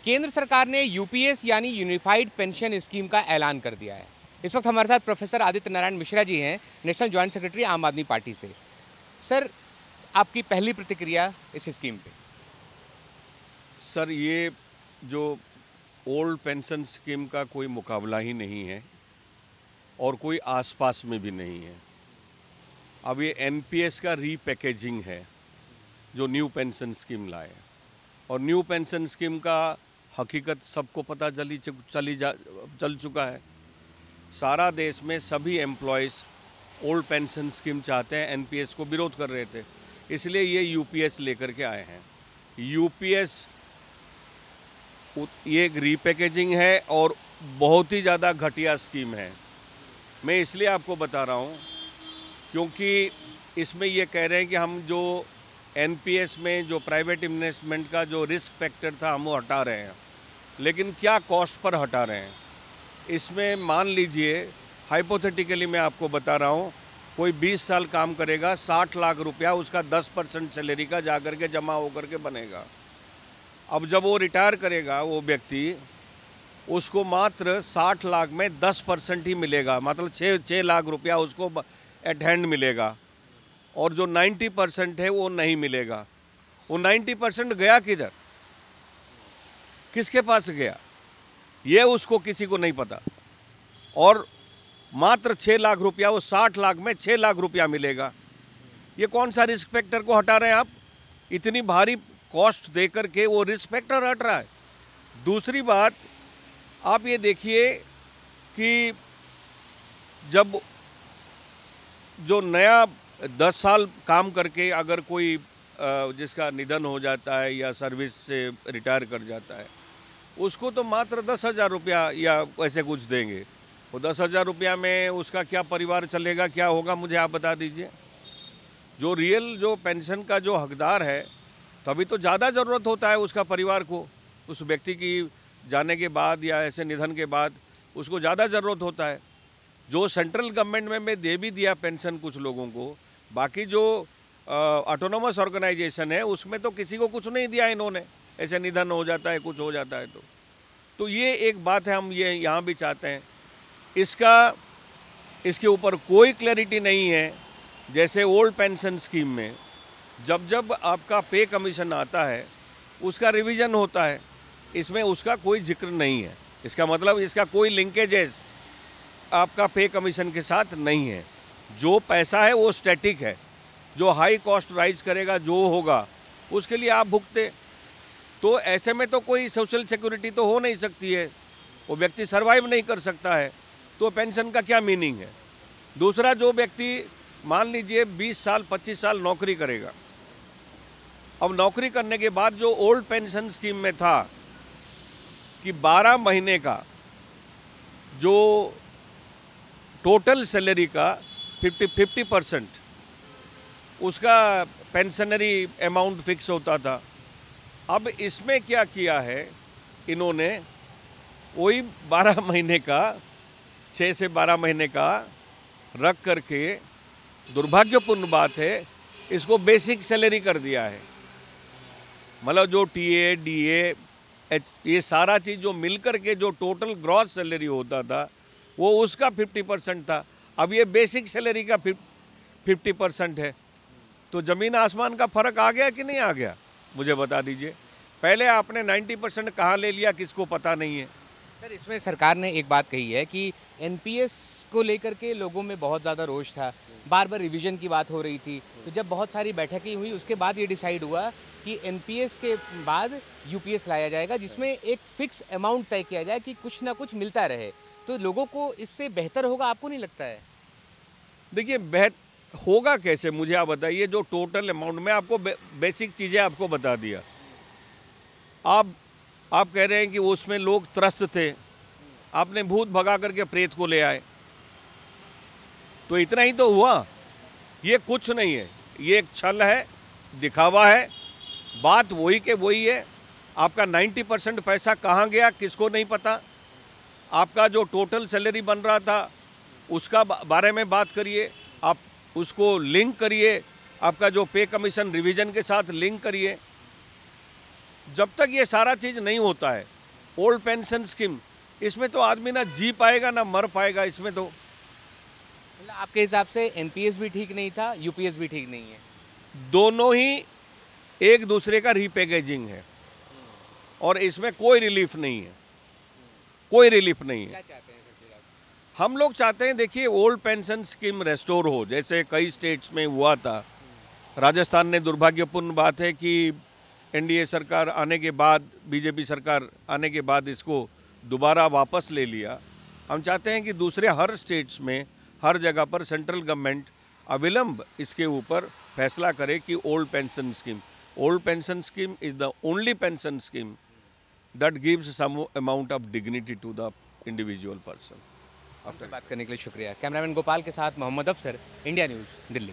केंद्र सरकार ने यूपीएस यानी यूनिफाइड पेंशन स्कीम का ऐलान कर दिया है। इस वक्त हमारे साथ प्रोफेसर आदित्य नारायण मिश्रा जी हैं, नेशनल जॉइंट सेक्रेटरी आम आदमी पार्टी से। सर, आपकी पहली प्रतिक्रिया इस स्कीम पे? सर, ये जो ओल्ड पेंशन स्कीम का कोई मुकाबला ही नहीं है और कोई आसपास में भी नहीं है। अब ये एनपीएस का रीपैकेजिंग है जो न्यू पेंशन स्कीम लाए, और न्यू पेंशन स्कीम का हकीकत सबको पता चल चुका है। सारा देश में सभी एम्प्लॉयज़ ओल्ड पेंशन स्कीम चाहते हैं, एनपीएस को विरोध कर रहे थे, इसलिए ये यूपीएस लेकर के आए हैं। यूपीएस ये एक रीपैकेजिंग है और बहुत ही ज़्यादा घटिया स्कीम है। मैं इसलिए आपको बता रहा हूँ क्योंकि इसमें ये कह रहे हैं कि हम जो एनपीएस में जो प्राइवेट इन्वेस्टमेंट का जो रिस्क फैक्टर था हम वो हटा रहे हैं, लेकिन क्या कॉस्ट पर हटा रहे हैं। इसमें मान लीजिए, हाइपोथेटिकली मैं आपको बता रहा हूँ, कोई 20 साल काम करेगा, 60 लाख रुपया उसका 10% सैलरी का जाकर के जमा होकर के बनेगा। अब जब वो रिटायर करेगा वो व्यक्ति, उसको मात्र 60 लाख में 10% ही मिलेगा, मतलब 6 लाख रुपया उसको एट हैंड मिलेगा, और जो 90% है वो नहीं मिलेगा। वो 90% गया किधर, किसके पास गया, ये उसको किसी को नहीं पता। और मात्र 6 लाख रुपया, वो 60 लाख में 6 लाख रुपया मिलेगा। ये कौन सा रिस्क फैक्टर को हटा रहे हैं आप? इतनी भारी कॉस्ट दे करके वो रिस्क फैक्टर हट रहा है। दूसरी बात, आप ये देखिए कि जब जो नया 10 साल काम करके अगर कोई जिसका निधन हो जाता है या सर्विस से रिटायर कर जाता है, उसको तो मात्र 10,000 रुपया या ऐसे कुछ देंगे। वो 10,000 रुपया में उसका क्या परिवार चलेगा, क्या होगा, मुझे आप बता दीजिए। जो रियल जो पेंशन का जो हकदार है, तभी तो ज़्यादा ज़रूरत होता है उसका परिवार को, उस व्यक्ति की जाने के बाद या ऐसे निधन के बाद उसको ज़्यादा ज़रूरत होता है। जो सेंट्रल गवर्नमेंट में दे भी दिया पेंशन कुछ लोगों को, बाकी जो ऑटोनोमस ऑर्गेनाइजेशन है उसमें तो किसी को कुछ नहीं दिया इन्होंने, ऐसे निधन हो जाता है, कुछ हो जाता है तो ये एक बात है। हम ये यहाँ भी चाहते हैं, इसके ऊपर कोई क्लैरिटी नहीं है। जैसे ओल्ड पेंशन स्कीम में जब जब आपका पे कमीशन आता है उसका रिवीजन होता है, इसमें उसका कोई जिक्र नहीं है। इसका मतलब इसका कोई लिंकेजेस आपका पे कमीशन के साथ नहीं है। जो पैसा है वो स्टैटिक है, जो हाई कॉस्ट राइज करेगा जो होगा उसके लिए आप भुगते। तो ऐसे में तो कोई सोशल सिक्योरिटी तो हो नहीं सकती है, वो व्यक्ति सर्वाइव नहीं कर सकता है, तो पेंशन का क्या मीनिंग है। दूसरा, जो व्यक्ति मान लीजिए 20 साल 25 साल नौकरी करेगा, अब नौकरी करने के बाद जो ओल्ड पेंशन स्कीम में था कि 12 महीने का जो टोटल सैलरी का 50% उसका पेंशनरी अमाउंट फिक्स होता था। अब इसमें क्या किया है इन्होंने, वही 12 महीने का, 6 से 12 महीने का रख करके, दुर्भाग्यपूर्ण बात है, इसको बेसिक सैलरी कर दिया है। मतलब जो टीए डीए ये सारा चीज़ जो मिलकर के जो टोटल ग्रॉस सैलरी होता था वो उसका 50% था। अब ये बेसिक सैलरी का 50% है। तो ज़मीन आसमान का फ़र्क आ गया कि नहीं आ गया, मुझे बता दीजिए। पहले आपने 90% कहाँ ले लिया, किसको पता नहीं है। सर, इसमें सरकार ने एक बात कही है कि एनपीएस को लेकर के लोगों में बहुत ज़्यादा रोष था, बार बार रिवीजन की बात हो रही थी। तो जब बहुत सारी बैठकें हुई उसके बाद ये डिसाइड हुआ कि एनपीएस के बाद यूपीएस लाया जाएगा, जिसमें एक फिक्स अमाउंट तय किया जाए कि कुछ ना कुछ मिलता रहे। तो लोगों को इससे बेहतर होगा, आपको नहीं लगता है? देखिए, होगा कैसे, मुझे आप बताइए। जो टोटल अमाउंट में आपको बेसिक चीज़ें आपको बता दिया। आप कह रहे हैं कि उसमें लोग त्रस्त थे, आपने भूत भगा करके प्रेत को ले आए, तो इतना ही तो हुआ। ये कुछ नहीं है, ये एक छल है, दिखावा है। बात वही के वही है। आपका 90% पैसा कहाँ गया, किसको नहीं पता। आपका जो टोटल सैलरी बन रहा था उसका बारे में बात करिए, आप उसको लिंक करिए, आपका जो पे कमीशन रिवीजन के साथ लिंक करिए। जब तक ये सारा चीज़ नहीं होता है, ओल्ड पेंशन स्कीम, इसमें तो आदमी ना जी पाएगा ना मर पाएगा। इसमें तो मतलब आपके हिसाब से एनपीएस भी ठीक नहीं था, यूपीएस भी ठीक नहीं है? दोनों ही एक दूसरे का रीपैकेजिंग है और इसमें कोई रिलीफ नहीं है, कोई रिलीफ नहीं है। क्या चाहते हैं सर फिर आप? हम लोग चाहते हैं, देखिए, ओल्ड पेंशन स्कीम रेस्टोर हो, जैसे कई स्टेट्स में हुआ था। राजस्थान ने, दुर्भाग्यपूर्ण बात है कि एनडीए सरकार आने के बाद, बीजेपी सरकार आने के बाद इसको दोबारा वापस ले लिया। हम चाहते हैं कि दूसरे हर स्टेट्स में, हर जगह पर सेंट्रल गवर्नमेंट अविलंब इसके ऊपर फैसला करे कि old pension scheme is the only pension scheme that gives some amount of dignity to the individual person. आपसे बात करने के लिए शुक्रिया। कैमरामैन गोपाल के साथ मोहम्मद अफसर, इंडिया न्यूज़, दिल्ली।